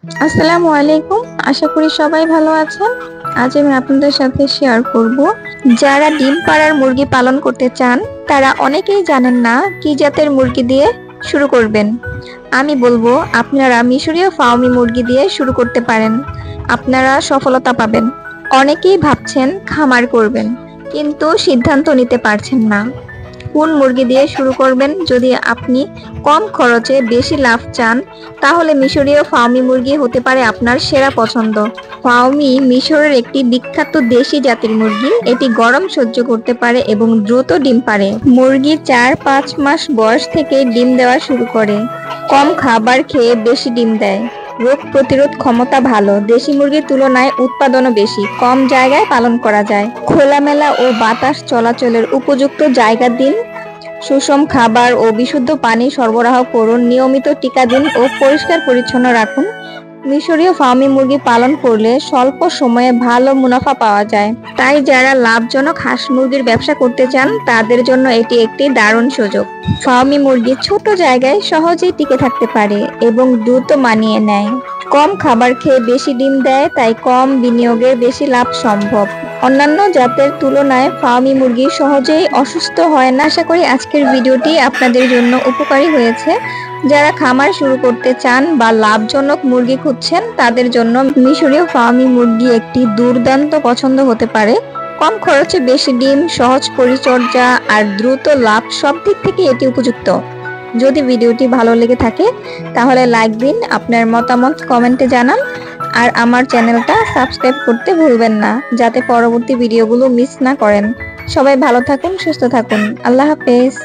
আসসালামু আলাইকুম। আশা করি সবাই ভালো আছেন। আজ আমি আপনাদের সাথে শেয়ার করব, যারা ডিম পাড়ার মুরগি পালন করতে চান তারা অনেকেই জানেন না কি জাতের মুরগি দিয়ে শুরু করবেন। আমি বলবো আপনারা মিশরীয় ফার্মি মুরগি দিয়ে শুরু করতে পারেন, আপনারা সফলতা পাবেন। অনেকেই ভাবছেন খামার করবেন, কিন্তু সিদ্ধান্ত নিতে পারছেন না কোন মুরগি দিয়ে শুরু করবেন। যদি আপনি কম খরচে বেশি লাভ চান, তাহলে মিশরীয় ফার্মি মুরগি হতে পারে আপনার সেরা পছন্দ। ফার্মি মিশরের একটি বিখ্যাত দেশি জাতের মুরগি। এটি গরম সহ্য করতে পারে এবং দ্রুত ডিম পাড়ে। মুরগি 4-5 মাস বয়স থেকে ডিম দেওয়া শুরু করে। কম খাবার খেয়ে বেশি ডিম দেয়। রোগ প্রতিরোধ ক্ষমতা ভালো। দেশি মুরগির তুলনায় উৎপাদনও বেশি। কম জায়গায় পালন করা যায়। খোলামেলা ও বাতাস চলাচলের উপযুক্ত জায়গা দিন। সুষম খাবার ও বিশুদ্ধ পানি সরবরাহ করুন। নিয়মিত টিকা দিন ও পরিষ্কার পরিচ্ছন্ন রাখুন। মিশরীয় ফার্মি মুরগি পালন করলে স্বল্প সময়ে ভালো মুনাফা পাওয়া যায়। তাই যারা লাভজনক হাঁস মুরগির ব্যবসা করতে চান তাদের জন্য এটি একটি দারুণ সুযোগ। ফার্মি মুরগি ছোট জায়গায় সহজেই টিকে থাকতে পারে এবং দ্রুত মানিয়ে নেয়। কম খাবার খেয়ে বেশি ডিম দেয়, তাই কম বিনিয়োগে বেশি লাভ সম্ভব। অন্যান্য জাতের তুলনায় ফার্মি মুরগি সহজেই অসুস্থ হয় না। আশা করি আজকের ভিডিওটি আপনাদের জন্য উপকারী হয়েছে। যারা খামার শুরু করতে চান বা লাভজনক মুরগি খুঁজছেন তাদের জন্য মিশরীয় ফার্মি মুরগি একটি দুর্দান্ত পছন্দ হতে পারে। কম খরচে বেশি ডিম, সহজ পরিচর্যা আর দ্রুত লাভ, সব দিক থেকে এটি উপযুক্ত। যদি ভিডিওটি ভালো লেগে থাকে তাহলে লাইক দিন, আপনার মতামত কমেন্টে জানান আর আমার চ্যানেলটা সাবস্ক্রাইব করতে ভুলবেন না, যাতে পরবর্তী ভিডিওগুলো মিস না করেন। সবাই ভালো থাকুন, সুস্থ থাকুন। আল্লাহ হাফেজ।